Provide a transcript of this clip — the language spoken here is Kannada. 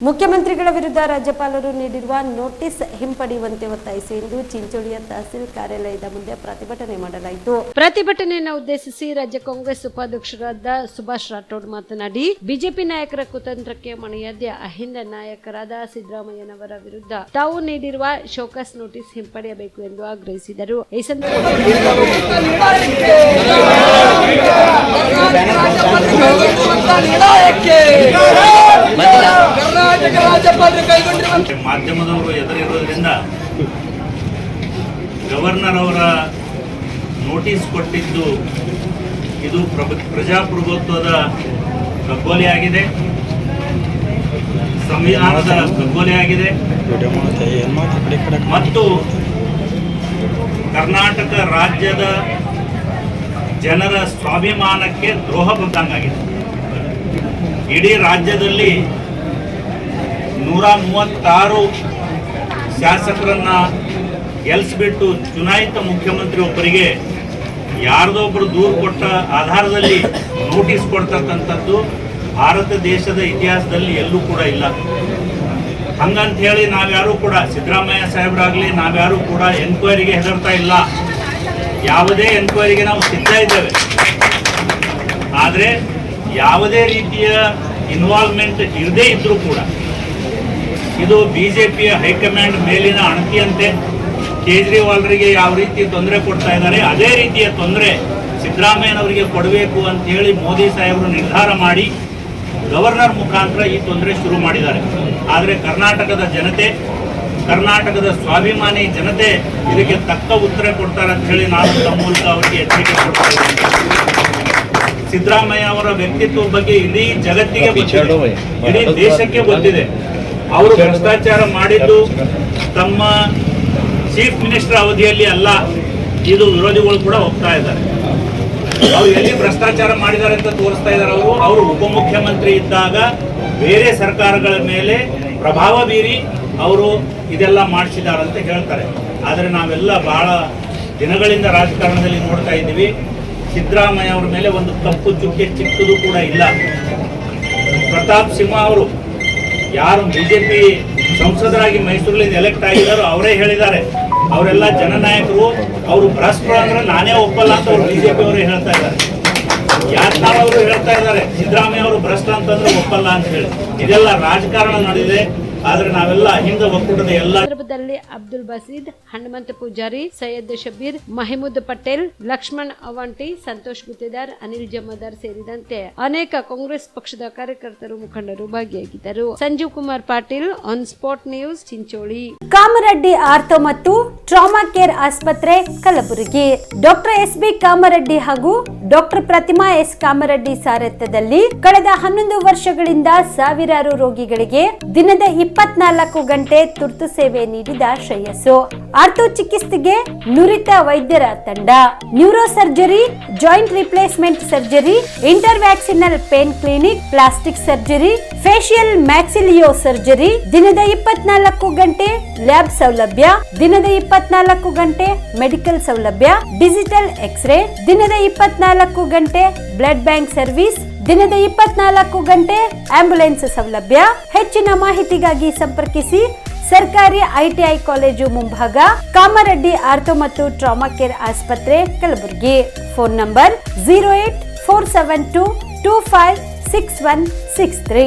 ಮುಖ್ಯಮಂತ್ರಿಗಳ ವಿರುದ್ಧ ರಾಜ್ಯಪಾಲರು ನೀಡಿರುವ ನೋಟಿಸ್ ಹಿಂಪಡೆಯುವಂತೆ ಒತ್ತಾಯಿಸಿ ಇಂದು ಚಿಂಚೋಳಿಯ ತಹಸೀಲ್ ಕಾರ್ಯಾಲಯದ ಮುಂದೆ ಪ್ರತಿಭಟನೆ ಮಾಡಲಾಯಿತು. ಪ್ರತಿಭಟನೆಯನ್ನು ಉದ್ದೇಶಿಸಿ ರಾಜ್ಯ ಕಾಂಗ್ರೆಸ್ ಉಪಾಧ್ಯಕ್ಷರಾದ ಸುಭಾಷ್ ರಾಠೋಡ್ ಮಾತನಾಡಿ, ಬಿಜೆಪಿ ನಾಯಕರ ಕುತಂತ್ರಕ್ಕೆ ಮಣಿಯದೆ ಅಹಿಂದ ನಾಯಕರಾದ ಸಿದ್ದರಾಮಯ್ಯನವರ ವಿರುದ್ಧ ತಾವು ನೀಡಿರುವ ಶೋಕಾಸ್ ನೋಟಿಸ್ ಹಿಂಪಡೆಯಬೇಕು ಎಂದು ಆಗ್ರಹಿಸಿದರು. ಈ ಸಂದರ್ಭದಲ್ಲಿ ಮಾಧ್ಯಮದವರು ಎದುರಿರೋದ್ರಿಂದ ಗವರ್ನರ್ ಅವರ ನೋಟಿಸ್ ಕೊಟ್ಟಿದ್ದು ಇದು ಪ್ರಜಾಪ್ರಭುತ್ವದ ಕಗ್ಗೊಲೆಯಾಗಿದೆ, ಸಂವಿಧಾನದ ಕಗ್ಗೊಲೆಯಾಗಿದೆ ಮತ್ತು ಕರ್ನಾಟಕ ರಾಜ್ಯದ ಜನರ ಸ್ವಾಭಿಮಾನಕ್ಕೆ ದ್ರೋಹ ಬಂದಂಗಾಗಿದೆ. ಇಡೀ ರಾಜ್ಯದಲ್ಲಿ 136 ಶಾಸಕರನ್ನ ಗೆಲ್ಲಿಸ್ಬಿಟ್ಟು ಚುನಾಯಿತ ಮುಖ್ಯಮಂತ್ರಿ ಒಬ್ಬರಿಗೆ ಯಾರ್ದೋ ಒಬ್ಬರು ದೂರು ಕೊಟ್ಟ ಆಧಾರದಲ್ಲಿ ನೋಟಿಸ್ ಕೊಡ್ತಕ್ಕಂಥದ್ದು ಭಾರತ ದೇಶದ ಇತಿಹಾಸದಲ್ಲಿ ಎಲ್ಲೂ ಕೂಡ ಇಲ್ಲ. ಹಂಗಂತ ಹೇಳಿ ನಾವ್ಯಾರೂ ಕೂಡ ಸಿದ್ದರಾಮಯ್ಯ ಸಾಹೇಬರಾಗಲಿ ನಾವ್ಯಾರೂ ಕೂಡ ಎನ್ಕ್ವೈರಿಗೆ ಹೆದರ್ತಾ ಇಲ್ಲ. ಯಾವುದೇ ಎನ್ಕ್ವೈರಿಗೆ ನಾವು ಸಿದ್ಧ ಇದ್ದೇವೆ. ಆದರೆ ಯಾವುದೇ ರೀತಿಯ ಇನ್ವಾಲ್ವ್ಮೆಂಟ್ ಇರದೇ ಇದ್ರೂ ಕೂಡ ಇದು ಬಿಜೆಪಿಯ ಹೈಕಮಾಂಡ್ ಮೇಲಿನ ಅಣತಿಯಂತೆ ಕೇಜ್ರಿವಾಲ್ರಿಗೆ ಯಾವ ರೀತಿ ತೊಂದರೆ ಕೊಡ್ತಾ ಇದ್ದಾರೆ ಅದೇ ರೀತಿಯ ತೊಂದರೆ ಸಿದ್ದರಾಮಯ್ಯನವರಿಗೆ ಕೊಡಬೇಕು ಅಂತ ಹೇಳಿ ಮೋದಿ ಸಾಹೇಬರು ನಿರ್ಧಾರ ಮಾಡಿ ಗವರ್ನರ್ ಮುಖಾಂತರ ಈ ತೊಂದರೆ ಶುರು ಮಾಡಿದ್ದಾರೆ. ಆದರೆ ಕರ್ನಾಟಕದ ಜನತೆ, ಕರ್ನಾಟಕದ ಸ್ವಾಭಿಮಾನಿ ಜನತೆ ಇದಕ್ಕೆ ತಕ್ಕ ಉತ್ತರ ಕೊಡ್ತಾರೆ ಅಂತ ಹೇಳಿ ನಾನು ತಮ್ಮ ಮೂಲಕ ಅವರಿಗೆ ಎಚ್ಚರಿಕೆ ಕೊಡ್ತಾ ಇದ್ದೇನೆ. ಸಿದ್ದರಾಮಯ್ಯ ಅವರ ವ್ಯಕ್ತಿತ್ವ ಬಗ್ಗೆ ಇಡೀ ಜಗತ್ತಿಗೆ ಗೊತ್ತಿದೆ, ಇಡೀ ದೇಶಕ್ಕೆ ಗೊತ್ತಿದೆ. ಅವರು ಭ್ರಷ್ಟಾಚಾರ ಮಾಡಿದ್ದು ತಮ್ಮ ಚೀಫ್ ಮಿನಿಸ್ಟರ್ ಅವಧಿಯಲ್ಲಿ ಅಲ್ಲ, ಇದು ವಿರೋಧಿಗಳು ಕೂಡ ಒಪ್ತಾ ಇದ್ದಾರೆ. ಅವರು ಎಲ್ಲಿ ಭ್ರಷ್ಟಾಚಾರ ಮಾಡಿದ್ದಾರೆ ಅಂತ ತೋರಿಸ್ತಾ ಇದ್ದಾರೆ. ಅವರು ಉಪಮುಖ್ಯಮಂತ್ರಿ ಇದ್ದಾಗ ಬೇರೆ ಸರ್ಕಾರಗಳ ಮೇಲೆ ಪ್ರಭಾವ ಬೀರಿ ಅವರು ಇದೆಲ್ಲ ಮಾಡಿಸಿದ್ದಾರೆ ಅಂತ ಹೇಳ್ತಾರೆ. ಆದರೆ ನಾವೆಲ್ಲ ಬಹಳ ದಿನಗಳಿಂದ ರಾಜಕಾರಣದಲ್ಲಿ ನೋಡ್ತಾ ಇದ್ದೀವಿ, ಸಿದ್ದರಾಮಯ್ಯ ಅವರ ಮೇಲೆ ಒಂದು ಕಪ್ಪು ಚುಕ್ಕೆ ಚಿಕ್ಕದು ಕೂಡ ಇಲ್ಲ. ಪ್ರತಾಪ್ ಸಿಂಹ ಅವರು ಯಾರು ಬಿಜೆಪಿ ಸಂಸದರಾಗಿ ಮೈಸೂರಿನಿಂದ ಎಲೆಕ್ಟ್ ಆಗಿದ್ದಾರೋ ಅವರೇ ಹೇಳಿದ್ದಾರೆ, ಅವರೆಲ್ಲ ಜನನಾಯಕರು, ಅವರು ಭ್ರಷ್ಟರು ಅಂದ್ರೆ ನಾನೇ ಒಪ್ಪಲ್ಲ ಅಂತ ಅವರು ಬಿಜೆಪಿ ಅವರೇ ಹೇಳ್ತಾ ಇದ್ದಾರೆ. ಯಾತ್ನಾಳ್ ಅವರು ಹೇಳ್ತಾ ಇದ್ದಾರೆ ಸಿದ್ದರಾಮಯ್ಯ ಅವರು ಭ್ರಷ್ಟ ಅಂತಂದ್ರೆ ಒಪ್ಪಲ್ಲ ಅಂತ ಹೇಳಿ. ಇದೆಲ್ಲ ರಾಜಕಾರಣ ನಡೆದಿದೆ. ಆದ್ರೆ ನಾವೆಲ್ಲ ಅಹಿಂದ ಒಕ್ಕೂಟದ ಎಲ್ಲ ಸಂದರ್ಭದಲ್ಲಿ ಅಬ್ದುಲ್ ಬಸೀದ್, ಹನುಮಂತ ಪೂಜಾರಿ, ಸೈಯದ್ ಶಬೀರ್, ಮಹಮೂದ್ ಪಟೇಲ್, ಲಕ್ಷ್ಮಣ್ ಅವಂಟಿ, ಸಂತೋಷ್ ಗುತ್ತೇದಾರ್, ಅನಿಲ್ ಜಮಾದಾರ್ ಸೇರಿದಂತೆ ಅನೇಕ ಕಾಂಗ್ರೆಸ್ ಪಕ್ಷದ ಕಾರ್ಯಕರ್ತರು, ಮುಖಂಡರು ಭಾಗಿಯಾಗಿದ್ದರು. Sanjeev Kumar Patil, on spot news, Chincholi. Kamareddy ortho ಮತ್ತು ಟ್ರಾಮಾ ಕೇರ್ ಆಸ್ಪತ್ರೆ, ಕಲಬುರಗಿ. Doctor S B. ಕಾಮರೆಡ್ಡಿ ಹಾಗೂ ಡಾಕ್ಟರ್ ಪ್ರತಿಮಾ ಎಸ್. ಕಾಮರೆಡ್ಡಿ ಸಾರಥ್ಯದಲ್ಲಿ ಕಳೆದ 11 ವರ್ಷಗಳಿಂದ ಸಾವಿರಾರು ರೋಗಿಗಳಿಗೆ ದಿನದ 24 ಗಂಟೆ ತುರ್ತು ಸೇವೆ ನೀಡಿದ ಶ್ರೇಯಸ್ಸು. ಆರ್ಥೋ ಚಿಕಿತ್ಸೆಗೆ ನುರಿತ ವೈದ್ಯರ ತಂಡ, neuro surgery, joint replacement surgery, interventional pain clinic, plastic surgery, facial maxillo surgery, ದಿನದ 24 ಗಂಟೆ ಲ್ಯಾಬ್ ಸೌಲಭ್ಯ, ದಿನದ 24 ಗಂಟೆ ಮೆಡಿಕಲ್ ಸೌಲಭ್ಯ, ಡಿಜಿಟಲ್ ಎಕ್ಸ್ರೇ, ದಿನದ 24 ಗಂಟೆ ಬ್ಲಡ್ ಬ್ಯಾಂಕ್ ಸರ್ವಿಸ್, ದಿನದ 24 ಗಂಟೆ ಆಂಬ್ಯುಲೆನ್ಸ್ ಸೌಲಭ್ಯ. ಹೆಚ್ಚಿನ ಮಾಹಿತಿಗಾಗಿ ಸಂಪರ್ಕಿಸಿ ಸರ್ಕಾರಿ ಐಟಿಐ ಕಾಲೇಜು ಮುಂಭಾಗ, ಕಾಮರೆಡ್ಡಿ ಆರ್ಥೋ ಮತ್ತು ಟ್ರಾಮಾ ಕೇರ್ ಆಸ್ಪತ್ರೆ, ಕಲಬುರಗಿ. Phone number 084722566163.